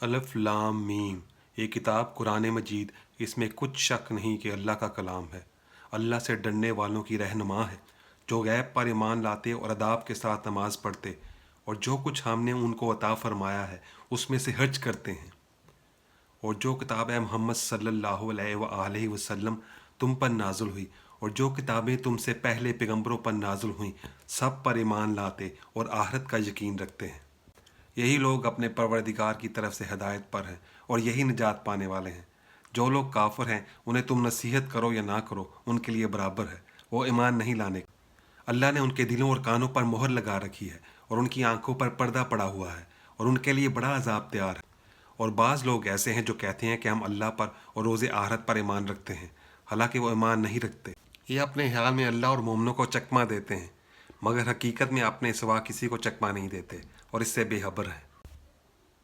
अलिफ लाम मीम। ये किताब कुरान मजीद, इसमें कुछ शक नहीं कि अल्लाह का कलाम है। अल्लाह से डरने वालों की रहनुमा है, जो गैब पर ईमान लाते और अदाब के साथ नमाज पढ़ते और जो कुछ हमने उनको अता फरमाया है उसमें से हज करते हैं। और जो किताब है मोहम्मद सल्लल्लाहु अलैहि वसल्लम तुम पर नाजुल हुई और जो किताबें तुमसे पहले पैगंबरों पर नाजुल हुई, सब पर ईमान लाते और आखिरत का यकीन रखते हैं। यही लोग अपने परवरदिगार की तरफ से हिदायत पर हैं और यही निजात पाने वाले हैं। जो लोग काफिर हैं उन्हें तुम नसीहत करो या ना करो, उनके लिए बराबर है, वो ईमान नहीं लाने। अल्लाह ने उनके दिलों और कानों पर मोहर लगा रखी है और उनकी आंखों पर पर्दा पड़ा हुआ है और उनके लिए बड़ा अजाब तैयार है। और बाज़ लोग ऐसे हैं जो कहते हैं कि हम अल्लाह पर और रोज़े आखिरत पर ईमान रखते हैं, हालांकि वो ईमान नहीं रखते। ये अपने ख्याल में अल्लाह और मोमिनों को चकमा देते हैं, मगर हकीकत में अपने सिवा किसी को चकमा नहीं देते और इससे बेखबर हैं।